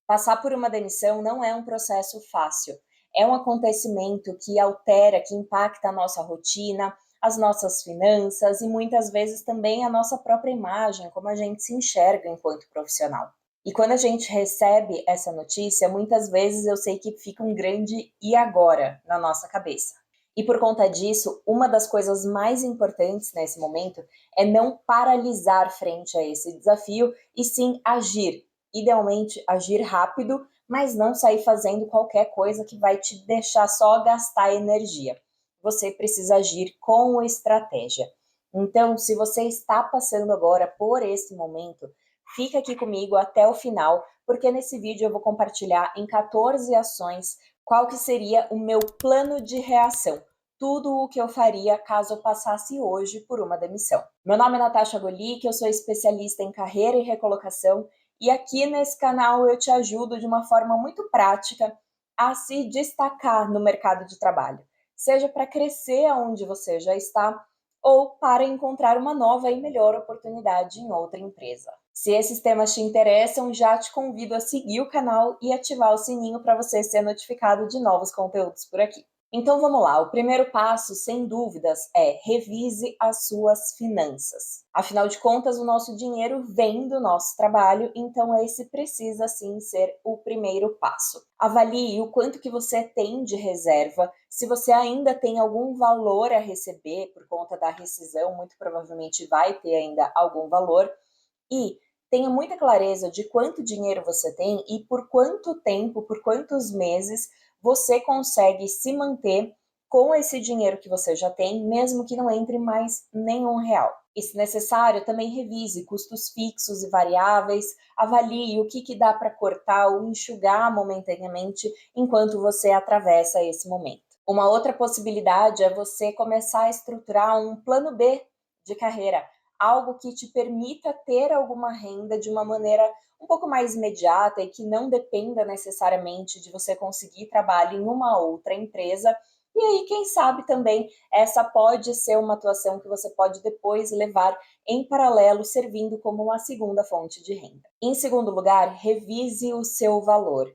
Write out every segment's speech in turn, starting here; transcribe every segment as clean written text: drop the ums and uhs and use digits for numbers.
Passar por uma demissão não é um processo fácil. É um acontecimento que altera, que impacta a nossa rotina, as nossas finanças e muitas vezes também a nossa própria imagem, como a gente se enxerga enquanto profissional. E quando a gente recebe essa notícia, muitas vezes eu sei que fica um grande "e agora?" na nossa cabeça. E por conta disso, uma das coisas mais importantes nesse momento é não paralisar frente a esse desafio e sim agir. Idealmente, agir rápido, mas não sair fazendo qualquer coisa que vai te deixar só gastar energia. Você precisa agir com estratégia. Então, se você está passando agora por esse momento, fica aqui comigo até o final, porque nesse vídeo eu vou compartilhar em 14 ações qual que seria o meu plano de reação. Tudo o que eu faria caso eu passasse hoje por uma demissão. Meu nome é Natasha Golic, eu sou especialista em carreira e recolocação e aqui nesse canal eu te ajudo de uma forma muito prática a se destacar no mercado de trabalho, seja para crescer aonde você já está ou para encontrar uma nova e melhor oportunidade em outra empresa. Se esses temas te interessam, já te convido a seguir o canal e ativar o sininho para você ser notificado de novos conteúdos por aqui. Então vamos lá, o primeiro passo, sem dúvidas, é revise as suas finanças. Afinal de contas, o nosso dinheiro vem do nosso trabalho, então esse precisa sim ser o primeiro passo. Avalie o quanto que você tem de reserva, se você ainda tem algum valor a receber por conta da rescisão, muito provavelmente vai ter ainda algum valor, e tenha muita clareza de quanto dinheiro você tem e por quanto tempo, por quantos meses você consegue se manter com esse dinheiro que você já tem, mesmo que não entre mais nenhum real. E se necessário, também revise custos fixos e variáveis, avalie o que dá para cortar ou enxugar momentaneamente enquanto você atravessa esse momento. Uma outra possibilidade é você começar a estruturar um plano B de carreira, algo que te permita ter alguma renda de uma maneira um pouco mais imediata e que não dependa necessariamente de você conseguir trabalho em uma outra empresa. E aí, quem sabe também, essa pode ser uma atuação que você pode depois levar em paralelo, servindo como uma segunda fonte de renda. Em segundo lugar, revise o seu valor.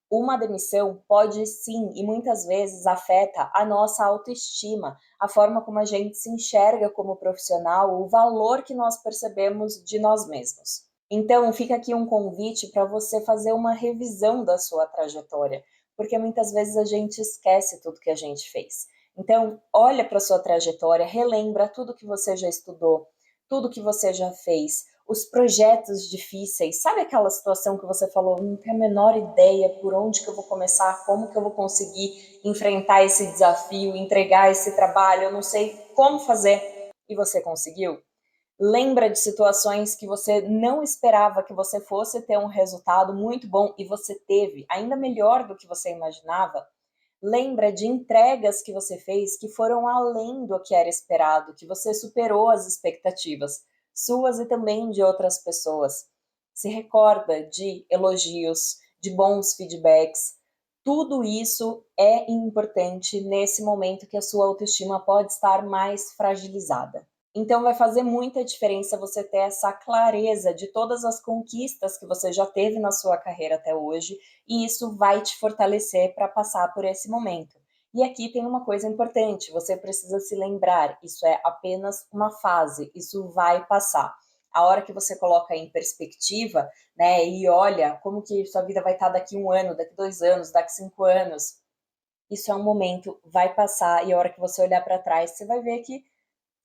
Uma demissão pode sim, e muitas vezes afeta a nossa autoestima, a forma como a gente se enxerga como profissional, o valor que nós percebemos de nós mesmos. Então, fica aqui um convite para você fazer uma revisão da sua trajetória, porque muitas vezes a gente esquece tudo que a gente fez. Então, olha para a sua trajetória, relembra tudo que você já estudou, tudo que você já fez, os projetos difíceis. Sabe aquela situação que você falou, não tenho a menor ideia por onde que eu vou começar, como que eu vou conseguir enfrentar esse desafio, entregar esse trabalho, eu não sei como fazer, e você conseguiu? Lembra de situações que você não esperava que você fosse ter um resultado muito bom e você teve, ainda melhor do que você imaginava? Lembra de entregas que você fez que foram além do que era esperado, que você superou as expectativas, suas e também de outras pessoas. Se recorda de elogios, de bons feedbacks. Tudo isso é importante nesse momento que a sua autoestima pode estar mais fragilizada. Então vai fazer muita diferença você ter essa clareza de todas as conquistas que você já teve na sua carreira até hoje, e isso vai te fortalecer para passar por esse momento. E aqui tem uma coisa importante, você precisa se lembrar, isso é apenas uma fase, isso vai passar. A hora que você coloca em perspectiva, né, e olha como que sua vida vai estar daqui 1 ano, daqui 2 anos, daqui 5 anos, isso é um momento, vai passar, e a hora que você olhar para trás, você vai ver que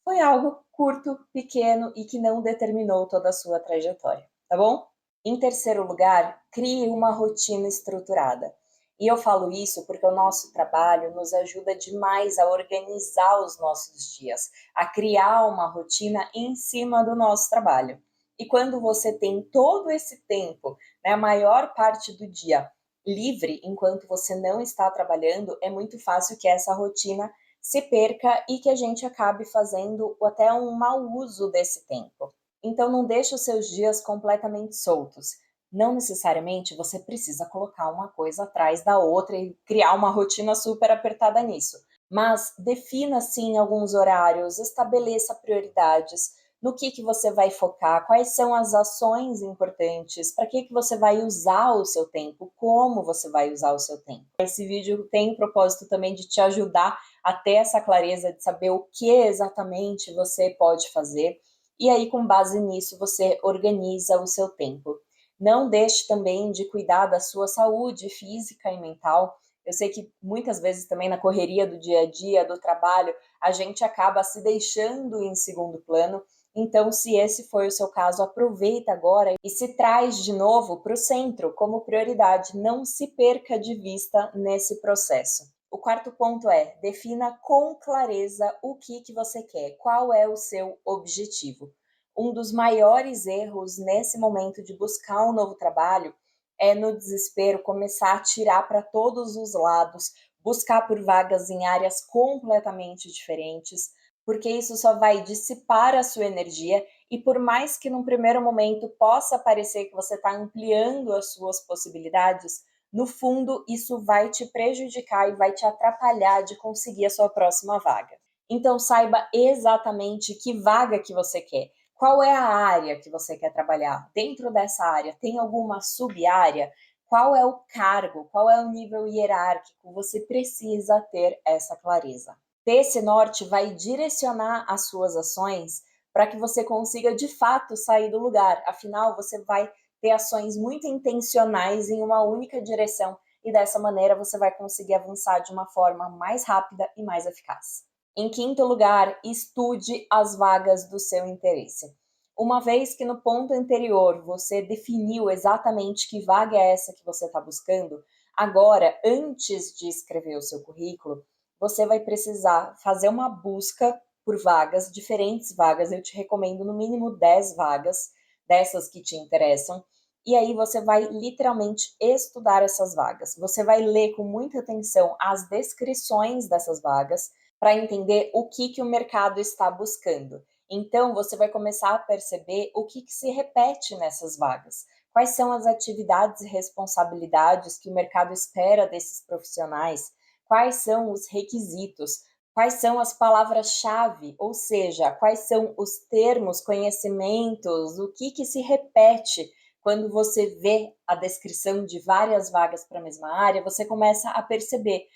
foi algo curto, pequeno e que não determinou toda a sua trajetória, tá bom? Em terceiro lugar, crie uma rotina estruturada. E eu falo isso porque o nosso trabalho nos ajuda demais a organizar os nossos dias, a criar uma rotina em cima do nosso trabalho. E quando você tem todo esse tempo, né, a maior parte do dia livre, enquanto você não está trabalhando, é muito fácil que essa rotina se perca e que a gente acabe fazendo até um mau uso desse tempo. Então não deixe os seus dias completamente soltos. Não necessariamente você precisa colocar uma coisa atrás da outra e criar uma rotina super apertada nisso. Mas defina sim alguns horários, estabeleça prioridades. no que você vai focar, quais são as ações importantes, para que você vai usar o seu tempo, como você vai usar o seu tempo. Esse vídeo tem o propósito também de te ajudar a ter essa clareza de saber o que exatamente você pode fazer, e aí com base nisso você organiza o seu tempo. Não deixe também de cuidar da sua saúde física e mental. Eu sei que muitas vezes também na correria do dia a dia, do trabalho, a gente acaba se deixando em segundo plano. Então, se esse foi o seu caso, aproveita agora e se traz de novo para o centro como prioridade. Não se perca de vista nesse processo. O quarto ponto é: defina com clareza o que você quer, qual é o seu objetivo. Um dos maiores erros nesse momento de buscar um novo trabalho é, no desespero, começar a tirar para todos os lados, buscar por vagas em áreas completamente diferentes, porque isso só vai dissipar a sua energia e por mais que num primeiro momento possa parecer que você está ampliando as suas possibilidades, no fundo isso vai te prejudicar e vai te atrapalhar de conseguir a sua próxima vaga. Então saiba exatamente que vaga que você quer. Qual é a área que você quer trabalhar? Dentro dessa área, tem alguma sub-área? Qual é o cargo? Qual é o nível hierárquico? Você precisa ter essa clareza. Ter esse norte vai direcionar as suas ações para que você consiga de fato sair do lugar. Afinal, você vai ter ações muito intencionais em uma única direção e dessa maneira você vai conseguir avançar de uma forma mais rápida e mais eficaz. Em quinto lugar, estude as vagas do seu interesse. Uma vez que no ponto anterior você definiu exatamente que vaga é essa que você está buscando, agora, antes de escrever o seu currículo, você vai precisar fazer uma busca por vagas, diferentes vagas. Eu te recomendo no mínimo 10 vagas dessas que te interessam. E aí você vai literalmente estudar essas vagas. Você vai ler com muita atenção as descrições dessas vagas para entender o que o mercado está buscando. Então, você vai começar a perceber o que se repete nessas vagas. Quais são as atividades e responsabilidades que o mercado espera desses profissionais? Quais são os requisitos? Quais são as palavras-chave? Ou seja, quais são os termos, conhecimentos, o que se repete quando você vê a descrição de várias vagas para a mesma área, você começa a perceber,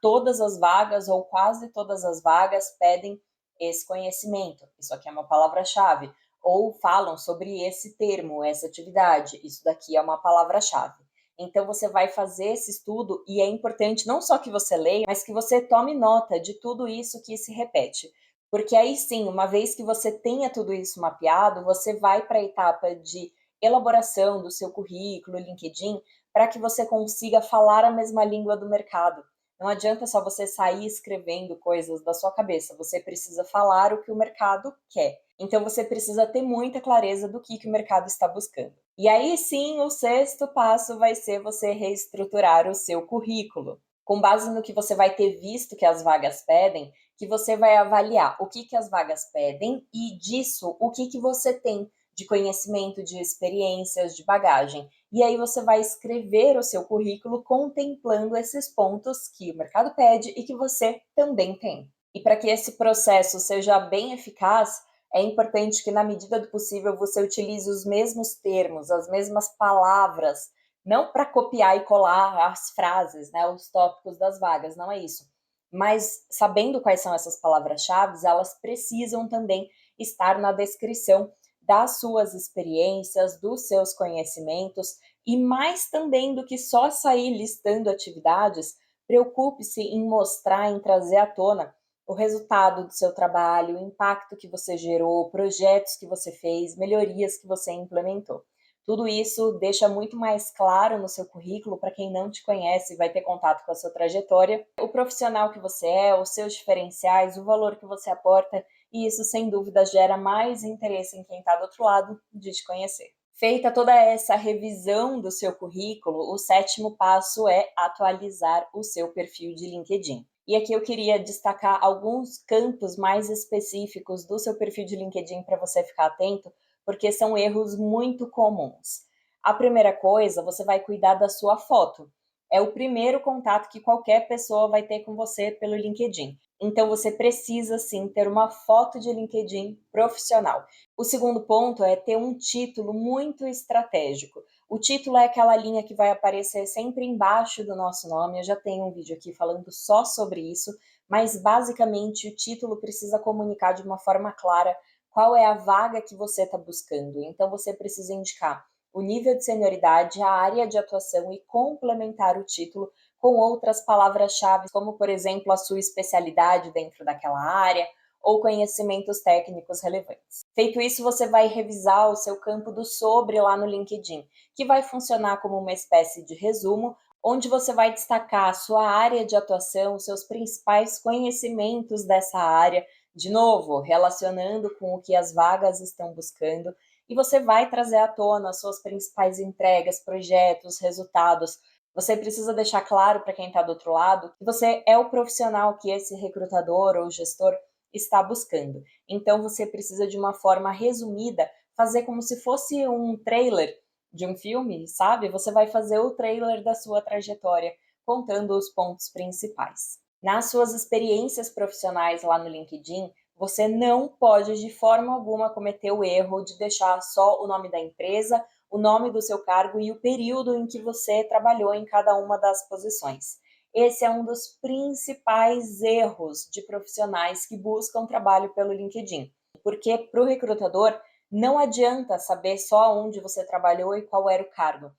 todas as vagas ou quase todas as vagas pedem esse conhecimento. Isso aqui é uma palavra-chave. Ou falam sobre esse termo, essa atividade. Isso daqui é uma palavra-chave. Então você vai fazer esse estudo e é importante não só que você leia, mas que você tome nota de tudo isso que se repete. Porque aí sim, uma vez que você tenha tudo isso mapeado, você vai para a etapa de elaboração do seu currículo, LinkedIn, para que você consiga falar a mesma língua do mercado. Não adianta só você sair escrevendo coisas da sua cabeça, você precisa falar o que o mercado quer. Então você precisa ter muita clareza do que o mercado está buscando. E aí sim, o sexto passo vai ser você reestruturar o seu currículo. Com base no que você vai ter visto que as vagas pedem, que você vai avaliar o que as vagas pedem e disso o que você tem de conhecimento, de experiências, de bagagem. E aí você vai escrever o seu currículo contemplando esses pontos que o mercado pede e que você também tem. E para que esse processo seja bem eficaz, é importante que, na medida do possível, você utilize os mesmos termos, as mesmas palavras, não para copiar e colar as frases, né, os tópicos das vagas, não é isso. Mas sabendo quais são essas palavras-chave, elas precisam também estar na descrição das suas experiências, dos seus conhecimentos e mais também do que só sair listando atividades, preocupe-se em mostrar, em trazer à tona o resultado do seu trabalho, o impacto que você gerou, projetos que você fez, melhorias que você implementou. Tudo isso deixa muito mais claro no seu currículo para quem não te conhece e vai ter contato com a sua trajetória, o profissional que você é, os seus diferenciais, o valor que você aporta, e isso sem dúvida gera mais interesse em quem está do outro lado de te conhecer. Feita toda essa revisão do seu currículo, o sétimo passo é atualizar o seu perfil de LinkedIn. E aqui eu queria destacar alguns campos mais específicos do seu perfil de LinkedIn para você ficar atento, porque são erros muito comuns. A primeira coisa, você vai cuidar da sua foto. É o primeiro contato que qualquer pessoa vai ter com você pelo LinkedIn. Então você precisa sim ter uma foto de LinkedIn profissional. O segundo ponto é ter um título muito estratégico. O título é aquela linha que vai aparecer sempre embaixo do nosso nome. Eu já tenho um vídeo aqui falando só sobre isso, mas basicamente o título precisa comunicar de uma forma clara qual é a vaga que você está buscando. Então você precisa indicar o nível de senioridade, a área de atuação e complementar o título com outras palavras-chave, como, por exemplo, a sua especialidade dentro daquela área ou conhecimentos técnicos relevantes. Feito isso, você vai revisar o seu campo do sobre lá no LinkedIn, que vai funcionar como uma espécie de resumo, onde você vai destacar a sua área de atuação, os seus principais conhecimentos dessa área, de novo, relacionando com o que as vagas estão buscando, e você vai trazer à tona as suas principais entregas, projetos, resultados. Você precisa deixar claro para quem está do outro lado que você é o profissional que esse recrutador ou gestor está buscando. Então você precisa de uma forma resumida fazer como se fosse um trailer de um filme, sabe? Você vai fazer o trailer da sua trajetória, contando os pontos principais. Nas suas experiências profissionais lá no LinkedIn, você não pode de forma alguma cometer o erro de deixar só o nome da empresa, o nome do seu cargo e o período em que você trabalhou em cada uma das posições. Esse é um dos principais erros de profissionais que buscam trabalho pelo LinkedIn, porque para o recrutador não adianta saber só onde você trabalhou e qual era o cargo.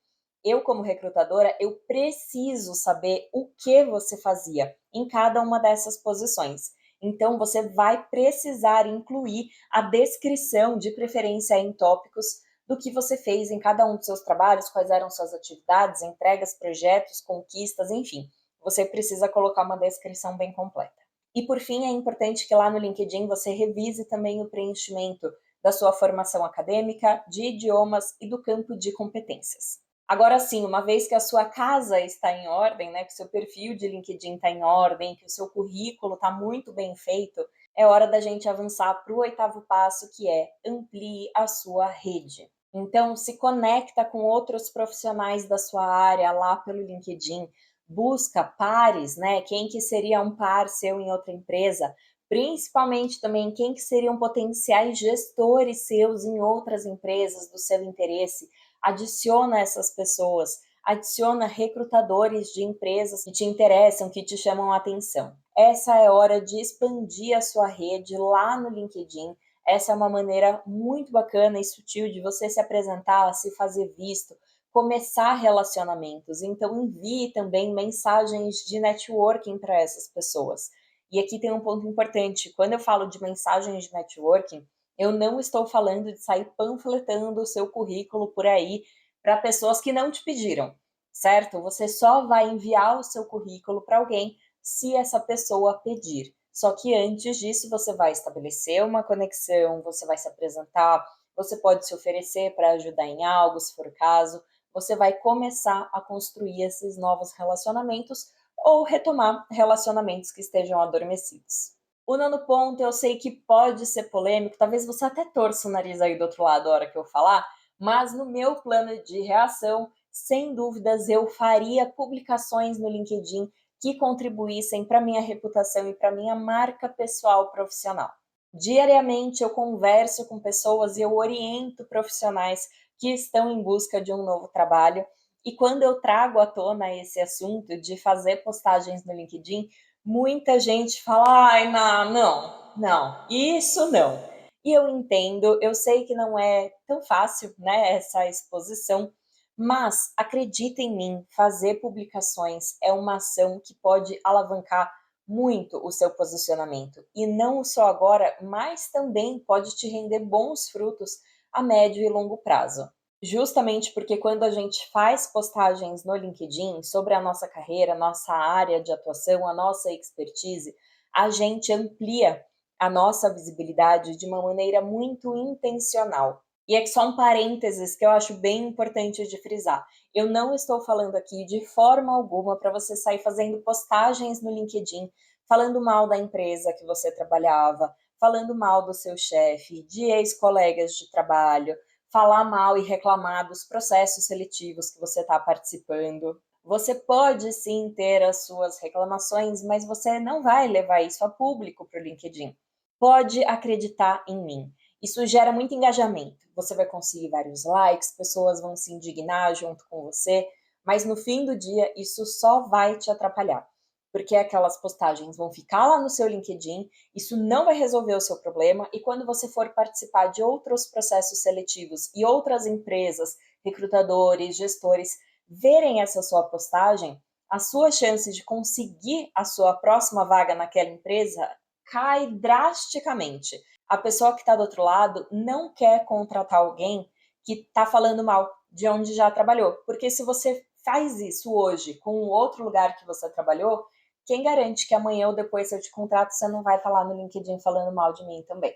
Eu, como recrutadora, eu preciso saber o que você fazia em cada uma dessas posições. Então, você vai precisar incluir a descrição, de preferência em tópicos, do que você fez em cada um dos seus trabalhos, quais eram suas atividades, entregas, projetos, conquistas, enfim. Você precisa colocar uma descrição bem completa. E por fim, é importante que lá no LinkedIn você revise também o preenchimento da sua formação acadêmica, de idiomas e do campo de competências. Agora sim, uma vez que a sua casa está em ordem, né, que o seu perfil de LinkedIn está em ordem, que o seu currículo está muito bem feito, é hora da gente avançar para o oitavo passo, que é amplie a sua rede. Então, se conecta com outros profissionais da sua área lá pelo LinkedIn, busca pares, né? Quem que seria um par seu em outra empresa, principalmente também quem que seriam potenciais gestores seus em outras empresas do seu interesse. Adiciona essas pessoas, adiciona recrutadores de empresas que te interessam, que te chamam a atenção. Essa é hora de expandir a sua rede lá no LinkedIn. Essa é uma maneira muito bacana e sutil de você se apresentar, se fazer visto, começar relacionamentos. Então, envie também mensagens de networking para essas pessoas. E aqui tem um ponto importante: quando eu falo de mensagens de networking, eu não estou falando de sair panfletando o seu currículo por aí para pessoas que não te pediram, certo? Você só vai enviar o seu currículo para alguém se essa pessoa pedir. Só que antes disso, você vai estabelecer uma conexão, você vai se apresentar, você pode se oferecer para ajudar em algo, se for o caso. Você vai começar a construir esses novos relacionamentos ou retomar relacionamentos que estejam adormecidos. O nono ponto, eu sei que pode ser polêmico, talvez você até torça o nariz aí do outro lado a hora que eu falar, mas no meu plano de reação, sem dúvidas, eu faria publicações no LinkedIn que contribuíssem para minha reputação e para minha marca pessoal profissional. Diariamente eu converso com pessoas e eu oriento profissionais que estão em busca de um novo trabalho. E quando eu trago à tona esse assunto de fazer postagens no LinkedIn, muita gente fala: ai, não, não, não, isso não. E eu entendo, eu sei que não é tão fácil, né, essa exposição, mas acredita em mim, fazer publicações é uma ação que pode alavancar muito o seu posicionamento. E não só agora, mas também pode te render bons frutos a médio e longo prazo. Justamente porque quando a gente faz postagens no LinkedIn sobre a nossa carreira, nossa área de atuação, a nossa expertise, a gente amplia a nossa visibilidade de uma maneira muito intencional. E é só um parênteses que eu acho bem importante de frisar. Eu não estou falando aqui de forma alguma para você sair fazendo postagens no LinkedIn falando mal da empresa que você trabalhava, falando mal do seu chefe, de ex-colegas de trabalho, falar mal e reclamar dos processos seletivos que você está participando. Você pode sim ter as suas reclamações, mas você não vai levar isso a público para o LinkedIn. Pode acreditar em mim. Isso gera muito engajamento. Você vai conseguir vários likes, pessoas vão se indignar junto com você, mas no fim do dia isso só vai te atrapalhar, porque aquelas postagens vão ficar lá no seu LinkedIn, isso não vai resolver o seu problema, e quando você for participar de outros processos seletivos e outras empresas, recrutadores, gestores, verem essa sua postagem, as suas chances de conseguir a sua próxima vaga naquela empresa cai drasticamente. A pessoa que está do outro lado não quer contratar alguém que está falando mal de onde já trabalhou, porque se você faz isso hoje com outro lugar que você trabalhou, quem garante que amanhã ou depois, se eu te contrato, você não vai estar lá no LinkedIn falando mal de mim também,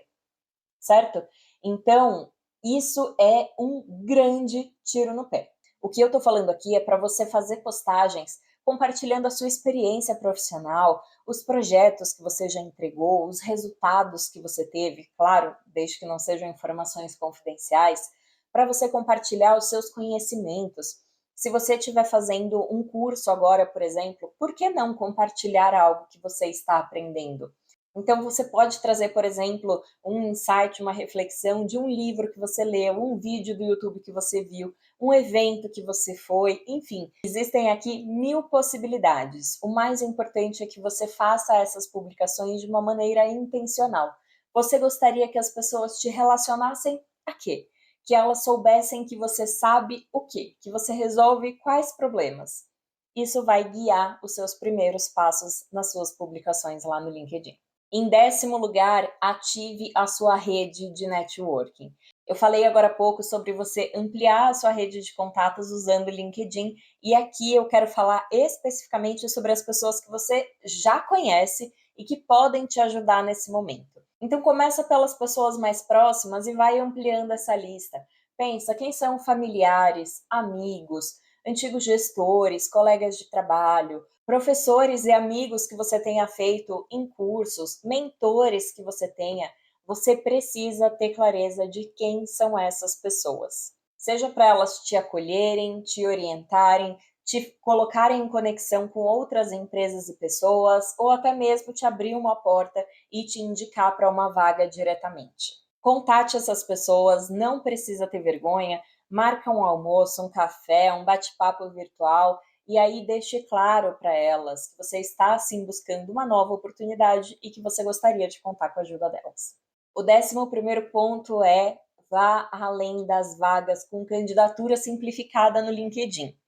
certo? Então, isso é um grande tiro no pé. O que eu estou falando aqui é para você fazer postagens compartilhando a sua experiência profissional, os projetos que você já entregou, os resultados que você teve, claro, desde que não sejam informações confidenciais, para você compartilhar os seus conhecimentos. Se você estiver fazendo um curso agora, por exemplo, por que não compartilhar algo que você está aprendendo? Então, você pode trazer, por exemplo, um insight, uma reflexão de um livro que você leu, um vídeo do YouTube que você viu, um evento que você foi, enfim, existem aqui mil possibilidades. O mais importante é que você faça essas publicações de uma maneira intencional. Você gostaria que as pessoas te relacionassem a quê? Que elas soubessem que você sabe o quê? Que você resolve quais problemas? Isso vai guiar os seus primeiros passos nas suas publicações lá no LinkedIn. Em 10º lugar, ative a sua rede de networking. Eu falei agora há pouco sobre você ampliar a sua rede de contatos usando o LinkedIn, e aqui eu quero falar especificamente sobre as pessoas que você já conhece e que podem te ajudar nesse momento. Então começa pelas pessoas mais próximas e vai ampliando essa lista. Pensa quem são familiares, amigos, antigos gestores, colegas de trabalho, professores e amigos que você tenha feito em cursos, mentores que você tenha, você precisa ter clareza de quem são essas pessoas. Seja para elas te acolherem, te orientarem, te colocarem em conexão com outras empresas e pessoas, ou até mesmo te abrir uma porta e te indicar para uma vaga diretamente. Contate essas pessoas, não precisa ter vergonha, marca um almoço, um café, um bate-papo virtual, e aí deixe claro para elas que você está sim buscando uma nova oportunidade e que você gostaria de contar com a ajuda delas. O 11º ponto é: vá além das vagas com candidatura simplificada no LinkedIn.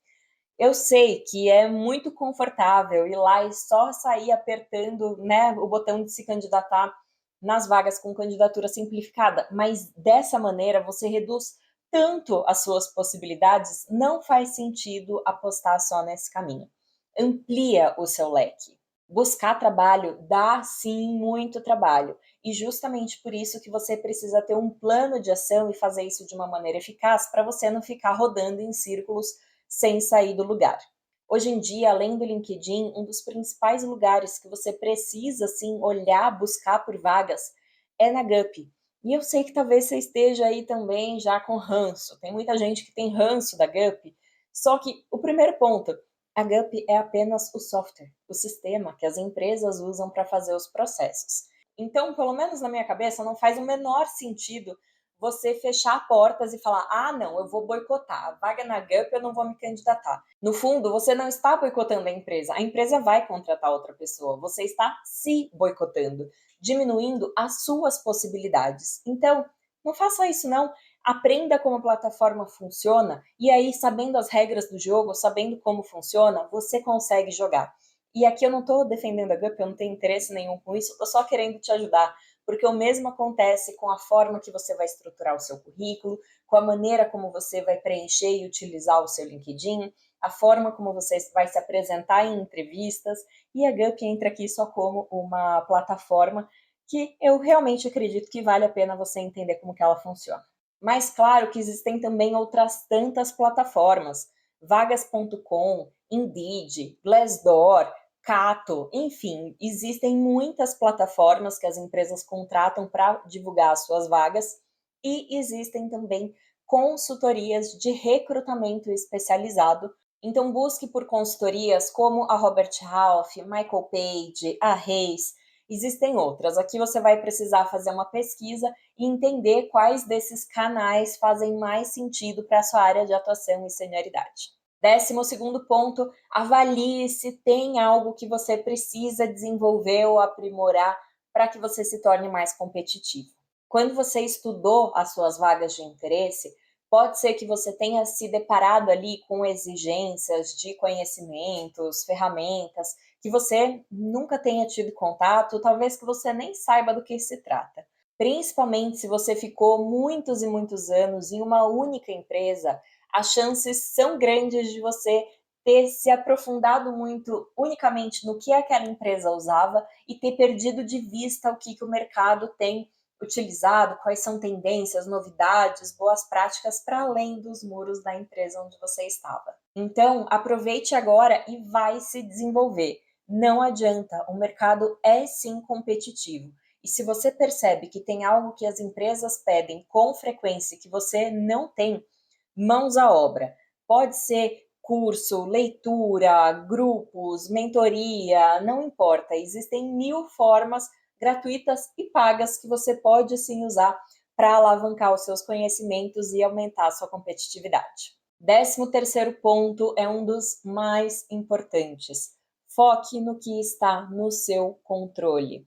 Eu sei que é muito confortável ir lá e só sair apertando, né, o botão de se candidatar nas vagas com candidatura simplificada, mas dessa maneira você reduz tanto as suas possibilidades, não faz sentido apostar só nesse caminho. Amplia o seu leque. Buscar trabalho dá sim muito trabalho, e justamente por isso que você precisa ter um plano de ação e fazer isso de uma maneira eficaz para você não ficar rodando em círculos sem sair do lugar. Hoje em dia, além do LinkedIn, um dos principais lugares que você precisa sim olhar, buscar por vagas é na Gup. E eu sei que talvez você esteja aí também já com ranço. Tem muita gente que tem ranço da Gup. Só que o primeiro ponto, a Gup é apenas o software, o sistema que as empresas usam para fazer os processos. Então, pelo menos na minha cabeça, não faz o menor sentido você fechar portas e falar: ah, não, eu vou boicotar, a vaga na Gup eu não vou me candidatar. No fundo, você não está boicotando a empresa vai contratar outra pessoa, você está se boicotando, diminuindo as suas possibilidades. Então, não faça isso não, aprenda como a plataforma funciona, e aí, sabendo as regras do jogo, sabendo como funciona, você consegue jogar. E aqui eu não estou defendendo a Gup, eu não tenho interesse nenhum com isso, estou só querendo te ajudar, porque o mesmo acontece com a forma que você vai estruturar o seu currículo, com a maneira como você vai preencher e utilizar o seu LinkedIn, a forma como você vai se apresentar em entrevistas, e a Gup entra aqui só como uma plataforma que eu realmente acredito que vale a pena você entender como que ela funciona. Mas claro que existem também outras tantas plataformas, vagas.com, Indeed, Glassdoor, Cato, enfim, existem muitas plataformas que as empresas contratam para divulgar as suas vagas, e existem também consultorias de recrutamento especializado Então busque por consultorias como a Robert Half, Michael Page, a Reis. Existem outras. Aqui você vai precisar fazer uma pesquisa e entender quais desses canais fazem mais sentido para a sua área de atuação e senioridade. 12º ponto, avalie se tem algo que você precisa desenvolver ou aprimorar para que você se torne mais competitivo. Quando você estudou as suas vagas de interesse, pode ser que você tenha se deparado ali com exigências de conhecimentos, ferramentas, que você nunca tenha tido contato, talvez que você nem saiba do que se trata. Principalmente se você ficou muitos e muitos anos em uma única empresa, as chances são grandes de você ter se aprofundado muito unicamente no que aquela empresa usava e ter perdido de vista o que o mercado tem utilizado, quais são tendências, novidades, boas práticas para além dos muros da empresa onde você estava. Então, aproveite agora e vai se desenvolver. Não adianta, o mercado é sim competitivo. E se você percebe que tem algo que as empresas pedem com frequência que você não tem, mãos à obra. Pode ser curso, leitura, grupos, mentoria, não importa. Existem 1000 formas gratuitas e pagas que você pode sim usar para alavancar os seus conhecimentos e aumentar a sua competitividade. 13º ponto é um dos mais importantes. Foque no que está no seu controle.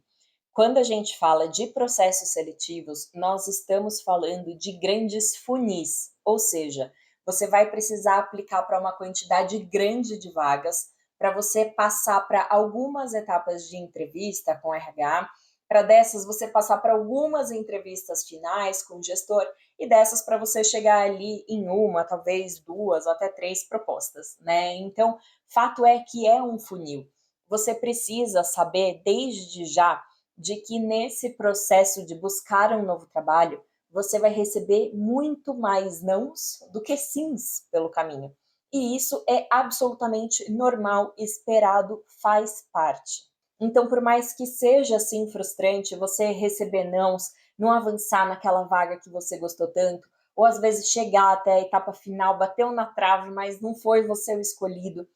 Quando a gente fala de processos seletivos, nós estamos falando de grandes funis, ou seja, você vai precisar aplicar para uma quantidade grande de vagas, para você passar para algumas etapas de entrevista com RH, para dessas você passar para algumas entrevistas finais com o gestor e dessas para você chegar ali em uma, talvez duas ou até três propostas, né? Então, fato é que é um funil. Você precisa saber desde já de que nesse processo de buscar um novo trabalho, você vai receber muito mais nãos do que sims pelo caminho. E isso é absolutamente normal, esperado, faz parte. Então, por mais que seja assim frustrante você receber nãos, não avançar naquela vaga que você gostou tanto, ou às vezes chegar até a etapa final, bateu na trave, mas não foi você o escolhido,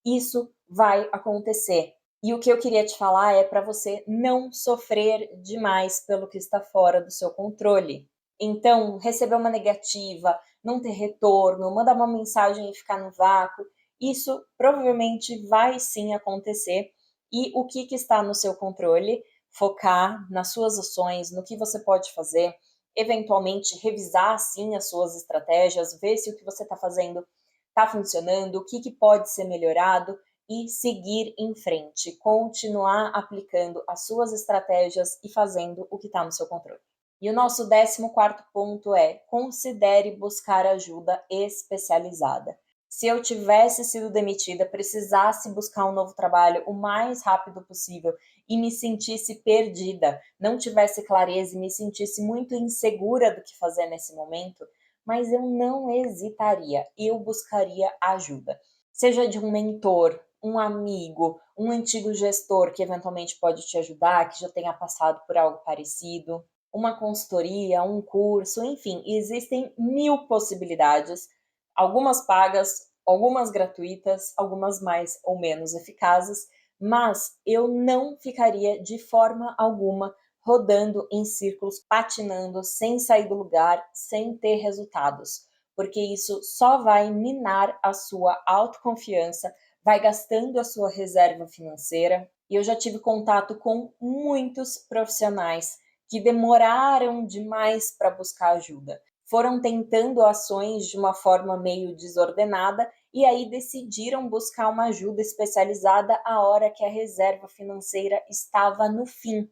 isso vai acontecer. E o que eu queria te falar é para você não sofrer demais pelo que está fora do seu controle. Então, receber uma negativa, não ter retorno, mandar uma mensagem e ficar no vácuo, isso provavelmente vai sim acontecer. E o que está no seu controle? Focar nas suas ações, no que você pode fazer, eventualmente revisar sim as suas estratégias, ver se o que você está fazendo está funcionando, o que pode ser melhorado e seguir em frente, continuar aplicando as suas estratégias e fazendo o que está no seu controle. E o nosso 14º ponto é: considere buscar ajuda especializada. Se eu tivesse sido demitida, precisasse buscar um novo trabalho o mais rápido possível e me sentisse perdida, não tivesse clareza e me sentisse muito insegura do que fazer nesse momento, mas eu não hesitaria, eu buscaria ajuda. Seja de um mentor, um amigo, um antigo gestor que eventualmente pode te ajudar, que já tenha passado por algo parecido, uma consultoria, um curso, enfim, existem 1000 possibilidades, algumas pagas, algumas gratuitas, algumas mais ou menos eficazes, mas eu não ficaria de forma alguma rodando em círculos, patinando, sem sair do lugar, sem ter resultados, porque isso só vai minar a sua autoconfiança, vai gastando a sua reserva financeira. E eu já tive contato com muitos profissionais que demoraram demais para buscar ajuda. Foram tentando ações de uma forma meio desordenada e aí decidiram buscar uma ajuda especializada a hora que a reserva financeira estava no fim.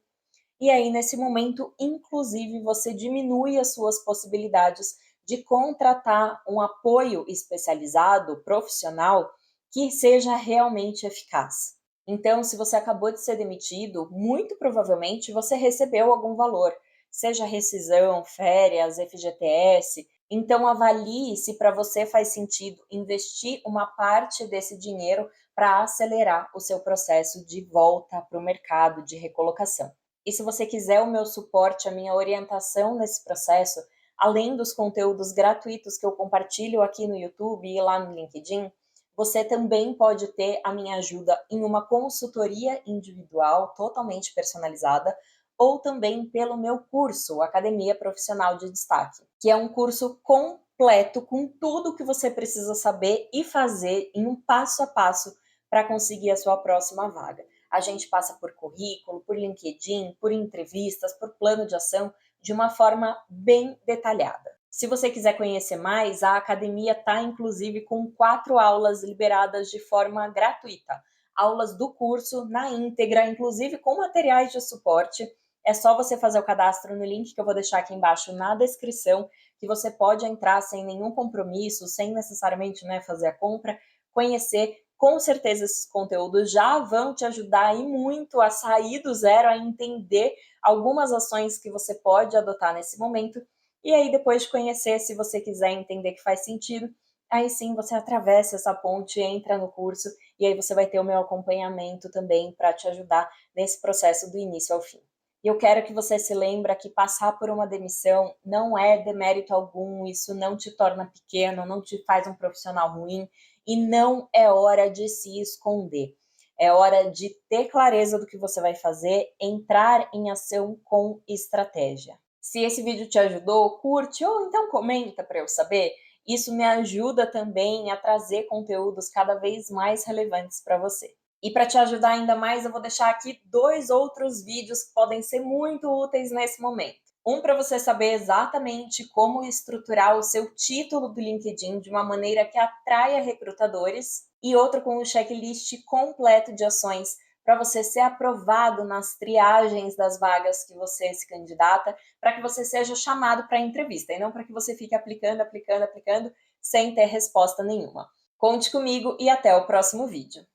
E aí, nesse momento, inclusive, você diminui as suas possibilidades de contratar um apoio especializado, profissional, que seja realmente eficaz. Então, se você acabou de ser demitido, muito provavelmente você recebeu algum valor, seja rescisão, férias, FGTS. Então, avalie se para você faz sentido investir uma parte desse dinheiro para acelerar o seu processo de volta para o mercado de recolocação. E se você quiser o meu suporte, a minha orientação nesse processo, além dos conteúdos gratuitos que eu compartilho aqui no YouTube e lá no LinkedIn, Você também pode ter a minha ajuda em uma consultoria individual, totalmente personalizada, ou também pelo meu curso, Academia Profissional de Destaque, que é um curso completo com tudo o que você precisa saber e fazer em um passo a passo para conseguir a sua próxima vaga. A gente passa por currículo, por LinkedIn, por entrevistas, por plano de ação, de uma forma bem detalhada. Se você quiser conhecer mais, a academia está inclusive com 4 aulas liberadas de forma gratuita. Aulas do curso na íntegra, inclusive com materiais de suporte. É só você fazer o cadastro no link que eu vou deixar aqui embaixo na descrição, que você pode entrar sem nenhum compromisso, sem necessariamente, né, fazer a compra, conhecer. Com certeza esses conteúdos já vão te ajudar e muito a sair do zero, a entender algumas ações que você pode adotar nesse momento. E aí, depois de conhecer, se você quiser entender que faz sentido, aí sim você atravessa essa ponte, entra no curso, e aí você vai ter o meu acompanhamento também para te ajudar nesse processo do início ao fim. E eu quero que você se lembre que passar por uma demissão não é demérito algum, isso não te torna pequeno, não te faz um profissional ruim, e não é hora de se esconder. É hora de ter clareza do que você vai fazer, entrar em ação com estratégia. Se esse vídeo te ajudou, curte ou então comenta para eu saber. Isso me ajuda também a trazer conteúdos cada vez mais relevantes para você. E para te ajudar ainda mais, eu vou deixar aqui 2 outros vídeos que podem ser muito úteis nesse momento. Um para você saber exatamente como estruturar o seu título do LinkedIn de uma maneira que atraia recrutadores, e outro com um checklist completo de ações para você ser aprovado nas triagens das vagas que você se candidata, para que você seja chamado para a entrevista, e não para que você fique aplicando, aplicando, aplicando, sem ter resposta nenhuma. Conte comigo e até o próximo vídeo.